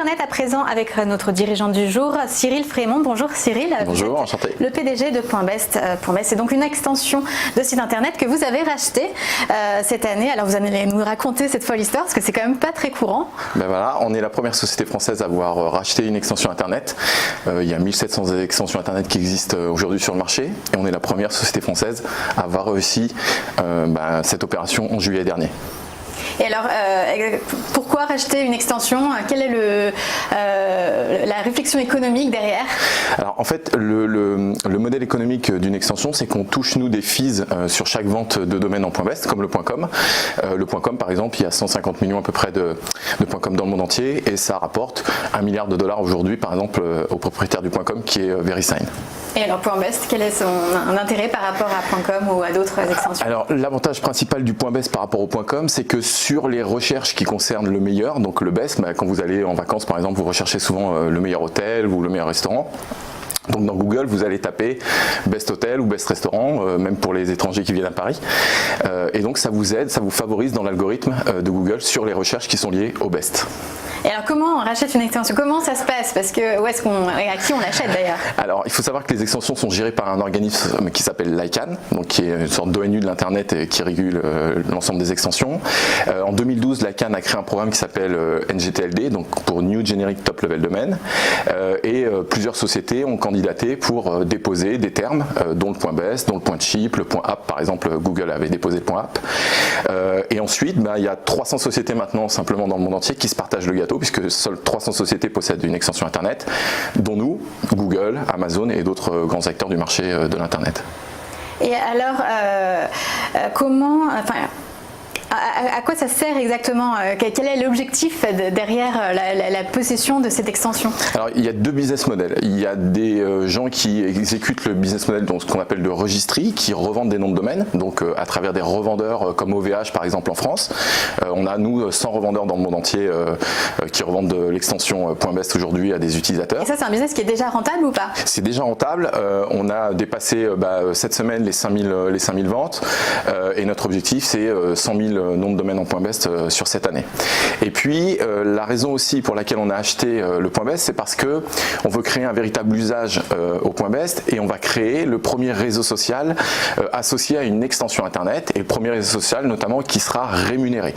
Internet à présent avec notre dirigeant du jour, Cyril Frémont. Bonjour Cyril. Bonjour, enchanté. Le PDG de Point Best. Point Best, c'est donc une extension de site internet que vous avez racheté cette année. Alors vous allez nous raconter cette folle histoire parce que c'est quand même pas très courant. Ben voilà, on est la première société française à avoir racheté une extension internet. Il y a 1700 extensions internet qui existent aujourd'hui sur le marché et on est la première société française à avoir réussi cette opération en juillet dernier. Et alors, pourquoi racheter une extension? Quelle est la réflexion économique derrière? Alors en fait, le modèle économique d'une extension, c'est qu'on touche nous des fees sur chaque vente de domaine en .best, comme le .com. Le .com par exemple, il y a 150 millions à peu près de .com dans le monde entier et ça rapporte $1 milliard aujourd'hui par exemple au propriétaire du .com qui est VeriSign. Et alors .best, quel est son intérêt par rapport à .com ou à d'autres extensions? Alors l'avantage principal du .best par rapport au .com, c'est que sur les recherches qui concernent le meilleur, donc le best, quand vous allez en vacances par exemple, vous recherchez souvent le meilleur hôtel ou le meilleur restaurant. Donc dans Google, vous allez taper Best Hotel ou Best Restaurant, même pour les étrangers qui viennent à Paris. Et donc ça vous aide, ça vous favorise dans l'algorithme de Google sur les recherches qui sont liées au best. Et alors comment on rachète une extension? Comment ça se passe? Parce que à qui on l'achète d'ailleurs? Alors il faut savoir que les extensions sont gérées par un organisme qui s'appelle l'ICANN, donc qui est une sorte d'ONU de l'internet et qui régule l'ensemble des extensions. En 2012, l'ICANN a créé un programme qui s'appelle NGTLD, donc pour New Generic Top Level Domain, et plusieurs sociétés ont candidaté pour déposer des termes, dont le .best, dont le .cheap, le .app, par exemple Google avait déposé le .app. Et ensuite, il y a 300 sociétés maintenant simplement dans le monde entier qui se partagent le gâteau, puisque seules 300 sociétés possèdent une extension internet, dont nous, Google, Amazon et d'autres grands acteurs du marché de l'internet. Et alors, à quoi ça sert exactement? Quel est l'objectif derrière la possession de cette extension? Alors il y a deux business models. Il y a des gens qui exécutent le business model, donc ce qu'on appelle de registry, qui revendent des noms de domaine, donc à travers des revendeurs comme OVH par exemple en France. On a nous 100 revendeurs dans le monde entier qui revendent de l'extension .best aujourd'hui à des utilisateurs. Et ça c'est un business qui est déjà rentable ou pas? C'est déjà rentable. On a dépassé cette semaine les 5000 ventes et notre objectif c'est 100 000 nom de domaine en .best sur cette année. Et puis la raison aussi pour laquelle on a acheté le .best, c'est parce que on veut créer un véritable usage au .best et on va créer le premier réseau social associé à une extension internet et le premier réseau social notamment qui sera rémunéré.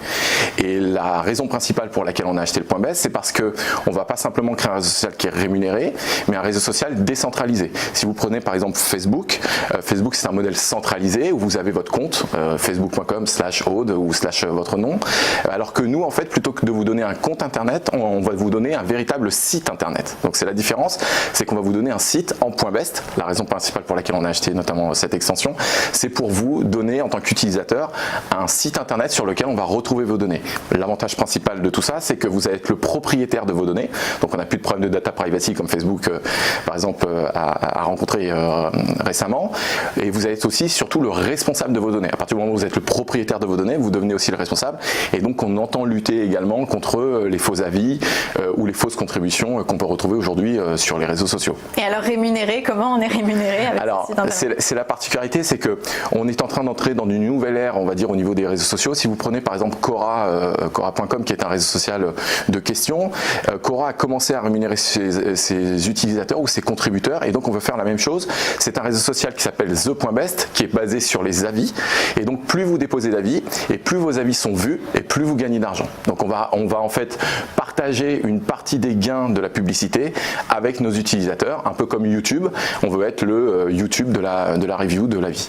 Et la raison principale pour laquelle on a acheté le .best, c'est parce que on va pas simplement créer un réseau social qui est rémunéré, mais un réseau social décentralisé. Si vous prenez par exemple Facebook, Facebook c'est un modèle centralisé où vous avez votre compte facebook.com/aude ou votre nom, alors que nous en fait plutôt que de vous donner un compte internet, on va vous donner un véritable site internet. Donc c'est la différence, c'est qu'on va vous donner un site en .best. La raison principale pour laquelle on a acheté notamment cette extension, c'est pour vous donner en tant qu'utilisateur un site internet sur lequel on va retrouver vos données. L'avantage principal de tout ça, c'est que vous allez être le propriétaire de vos données, donc on n'a plus de problème de data privacy comme Facebook par exemple a rencontré récemment, et vous allez être aussi surtout le responsable de vos données. À partir du moment où vous êtes le propriétaire de vos données, vous devenez aussi le responsable, et donc on entend lutter également contre les faux avis ou les fausses contributions qu'on peut retrouver aujourd'hui sur les réseaux sociaux. Et alors rémunéré, comment on est rémunéré avec Alors c'est la particularité, c'est que on est en train d'entrer dans une nouvelle ère, on va dire au niveau des réseaux sociaux. Si vous prenez par exemple Quora.com qui est un réseau social de questions, Quora a commencé à rémunérer ses utilisateurs ou ses contributeurs, et donc on veut faire la même chose. C'est un réseau social qui s'appelle The.best qui est basé sur les avis, et donc plus vous déposez d'avis et plus vos avis sont vus et plus vous gagnez d'argent. Donc on va en fait partager une partie des gains de la publicité avec nos utilisateurs, un peu comme YouTube. On veut être le YouTube de la review de l'avis.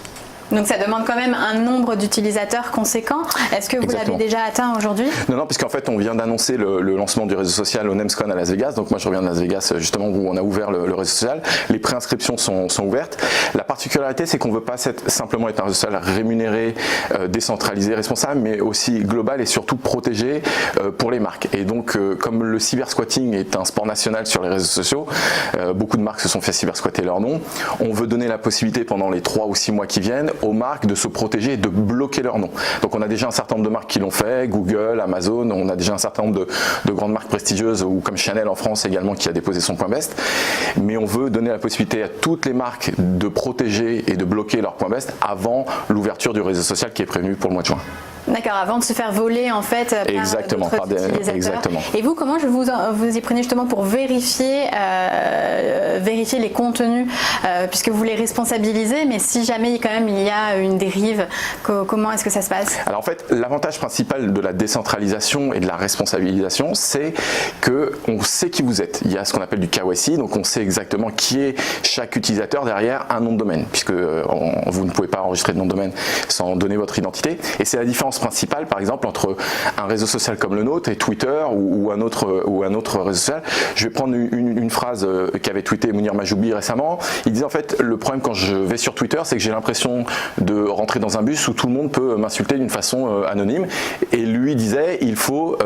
Donc ça demande quand même un nombre d'utilisateurs conséquent. Est-ce que vous l'avez déjà atteint aujourd'hui? Non, puisqu'en fait on vient d'annoncer le lancement du réseau social au NemsCon à Las Vegas. Donc moi je reviens de Las Vegas justement où on a ouvert le réseau social. Les préinscriptions sont ouvertes. La particularité c'est qu'on ne veut pas simplement être un réseau social rémunéré, décentralisé, responsable, mais aussi global et surtout protégé pour les marques. Et donc comme le cybersquatting est un sport national sur les réseaux sociaux, beaucoup de marques se sont fait cybersquatter leur nom. On veut donner la possibilité pendant les 3 ou 6 mois qui viennent aux marques de se protéger et de bloquer leur nom. Donc on a déjà un certain nombre de marques qui l'ont fait, Google, Amazon, on a déjà un certain nombre de grandes marques prestigieuses, ou comme Chanel en France également qui a déposé son .best, mais on veut donner la possibilité à toutes les marques de protéger et de bloquer leur .best avant l'ouverture du réseau social qui est prévu pour le mois de juin. D'accord, avant de se faire voler en fait par d'autres utilisateurs. Exactement. Et vous, comment vous y prenez justement pour vérifier les contenus, puisque vous les responsabilisez, mais si jamais quand même il y a une dérive, comment est-ce que ça se passe? Alors en fait, l'avantage principal de la décentralisation et de la responsabilisation, c'est qu'on sait qui vous êtes. Il y a ce qu'on appelle du KYC, donc on sait exactement qui est chaque utilisateur derrière un nom de domaine, puisque vous ne pouvez pas enregistrer de nom de domaine sans donner votre identité. Et c'est la différence principale, par exemple, entre un réseau social comme le nôtre et Twitter ou un autre réseau social. Je vais prendre une phrase qu'avait tweeté Mounir Majoubi récemment. Il disait en fait, le problème quand je vais sur Twitter, c'est que j'ai l'impression de rentrer dans un bus où tout le monde peut m'insulter d'une façon anonyme. Et lui disait, il faut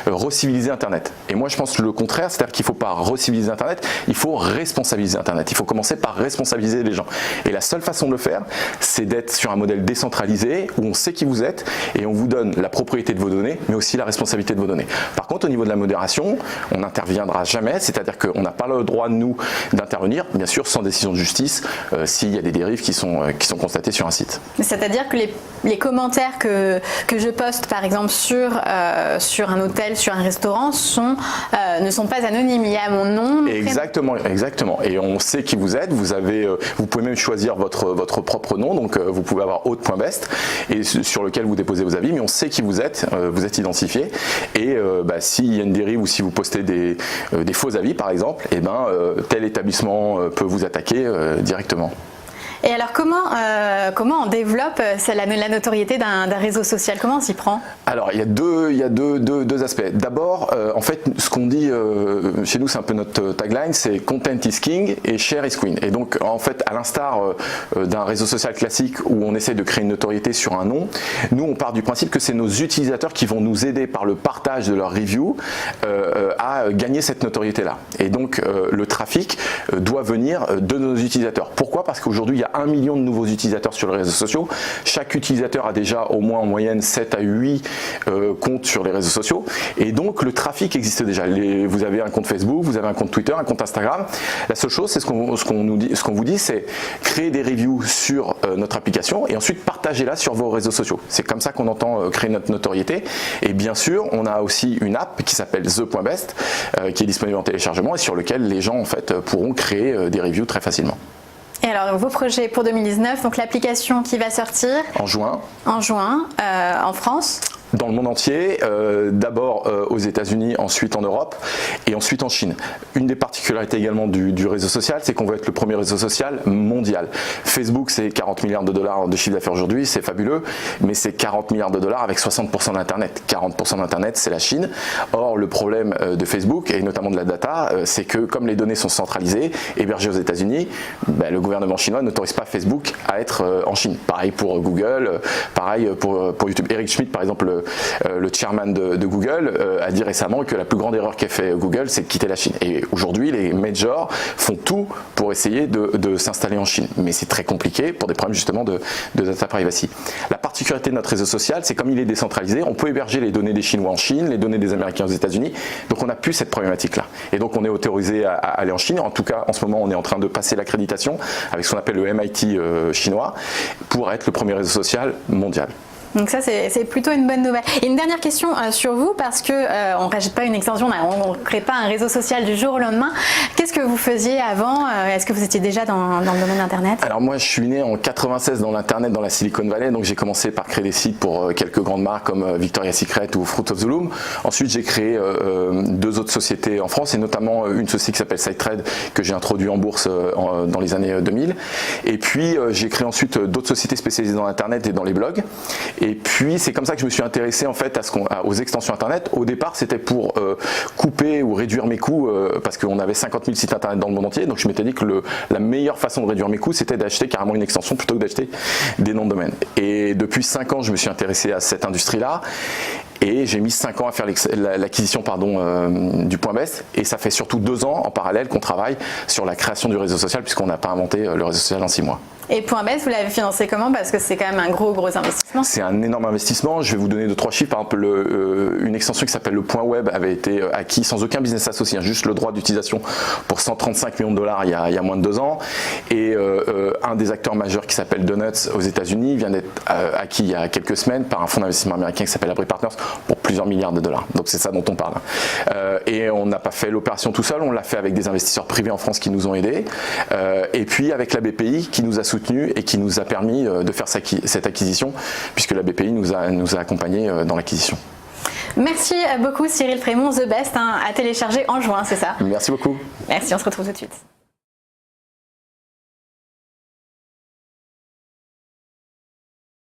reciviliser Internet. Et moi je pense le contraire, c'est-à-dire qu'il ne faut pas reciviliser Internet, il faut responsabiliser Internet. Il faut commencer par responsabiliser les gens. Et la seule façon de le faire, c'est d'être sur un modèle décentralisé où on sait qui vous êtes et on vous donne la propriété de vos données, mais aussi la responsabilité de vos données. Par contre, au niveau de la modération, on n'interviendra jamais, c'est-à-dire qu'on n'a pas le droit, nous, d'intervenir, bien sûr, sans décision de justice, s'il y a des dérives qui sont constatées sur un site. C'est-à-dire que les commentaires que je poste, par exemple, sur un hôtel, sur un restaurant, ne sont pas anonymes. Il y a mon nom. Exactement. Et on sait qui vous êtes. Vous pouvez même choisir votre propre nom. Donc, vous pouvez avoir autre.best et sur lequel vous déposez vos avis. Mais on sait qui vous êtes identifié. Et s'il y a une dérive ou si vous postez des faux avis, par exemple, tel établissement peut vous attaquer directement. Et alors comment on développe la notoriété d'un réseau social? Comment on s'y prend? Alors il y a deux aspects. D'abord, en fait, ce qu'on dit chez nous, c'est un peu notre tagline, c'est content is king et share is queen. Et donc en fait, à l'instar d'un réseau social classique où on essaie de créer une notoriété sur un nom, nous on part du principe que c'est nos utilisateurs qui vont nous aider par le partage de leurs reviews à gagner cette notoriété-là. Et donc le trafic doit venir de nos utilisateurs. Pourquoi? Parce qu'aujourd'hui il y a 1 million de nouveaux utilisateurs sur les réseaux sociaux. Chaque utilisateur a déjà au moins en moyenne 7 à 8 comptes sur les réseaux sociaux. Et donc le trafic existe déjà. Vous avez un compte Facebook, vous avez un compte Twitter, un compte Instagram. La seule chose, c'est ce qu'on vous dit, c'est créer des reviews sur notre application et ensuite partagez-la sur vos réseaux sociaux. C'est comme ça qu'on entend créer notre notoriété. Et bien sûr, on a aussi une app qui s'appelle The.best qui est disponible en téléchargement et sur lequel les gens en fait pourront créer des reviews très facilement. Et alors, vos projets pour 2019, donc l'application qui va sortir en juin, en France? Dans le monde entier, d'abord aux États-Unis, ensuite en Europe et ensuite en Chine. Une des particularités également du réseau social, c'est qu'on veut être le premier réseau social mondial. Facebook, c'est 40 milliards de dollars de chiffre d'affaires aujourd'hui, c'est fabuleux, mais c'est 40 milliards de dollars avec 60% d'Internet. 40% d'Internet, c'est la Chine. Or, le problème de Facebook, et notamment de la data, c'est que comme les données sont centralisées, hébergées aux États-Unis, le gouvernement chinois n'autorise pas Facebook à être en Chine. Pareil pour Google, pareil pour YouTube. Eric Schmidt, par exemple, le chairman de Google a dit récemment que la plus grande erreur qu'a fait Google, c'est de quitter la Chine. Et aujourd'hui, les majors font tout pour essayer de s'installer en Chine. Mais c'est très compliqué pour des problèmes justement de data privacy. La particularité de notre réseau social, c'est comme il est décentralisé, on peut héberger les données des Chinois en Chine, les données des Américains aux États-Unis. Donc on n'a plus cette problématique-là. Et donc on est autorisé à aller en Chine. En tout cas, en ce moment, on est en train de passer l'accréditation avec ce qu'on appelle le MIT chinois pour être le premier réseau social mondial. Donc ça, c'est plutôt une bonne nouvelle. Et une dernière question sur vous, parce que on ne rajoute pas une extension, on ne crée pas un réseau social du jour au lendemain. Qu'est-ce que vous faisiez avant? Est-ce que vous étiez déjà dans le domaine d'Internet? Alors moi, je suis né en 96 dans l'Internet, dans la Silicon Valley, donc j'ai commencé par créer des sites pour quelques grandes marques comme Victoria's Secret ou Fruit of the Loom. Ensuite, j'ai créé 2 autres sociétés en France, et notamment une société qui s'appelle SideTrade, que j'ai introduit en bourse dans les années 2000. Et puis, j'ai créé ensuite d'autres sociétés spécialisées dans l'Internet et dans les blogs. Et puis c'est comme ça que je me suis intéressé en fait aux extensions internet. Au départ c'était pour couper ou réduire mes coûts parce qu'on avait 50 000 sites internet dans le monde entier. Donc je m'étais dit que la meilleure façon de réduire mes coûts c'était d'acheter carrément une extension plutôt que d'acheter des noms de domaine. Et depuis 5 ans je me suis intéressé à cette industrie là. Et j'ai mis 5 ans à faire l'acquisition du .best. Et ça fait surtout 2 ans en parallèle qu'on travaille sur la création du réseau social puisqu'on n'a pas inventé le réseau social en 6 mois. Et Point Best, vous l'avez financé comment? Parce que c'est quand même un gros investissement. C'est un énorme investissement. Je vais vous donner 2-3 chiffres. Par exemple, une extension qui s'appelle le Point Web avait été acquis sans aucun business associé, juste le droit d'utilisation pour 135 millions de dollars il y a moins de 2 ans. Et un des acteurs majeurs qui s'appelle Donuts aux États-Unis vient d'être acquis il y a quelques semaines par un fonds d'investissement américain qui s'appelle Abry Partners pour plusieurs milliards de dollars. Donc c'est ça dont on parle. Et on n'a pas fait l'opération tout seul, on l'a fait avec des investisseurs privés en France qui nous ont aidés. Et puis avec la BPI qui nous a soutenus et qui nous a permis de faire cette acquisition, puisque la BPI nous a accompagnés dans l'acquisition. Merci beaucoup Cyril Frémont, The Best, à télécharger en juin, c'est ça? Merci beaucoup. Merci, on se retrouve tout de suite.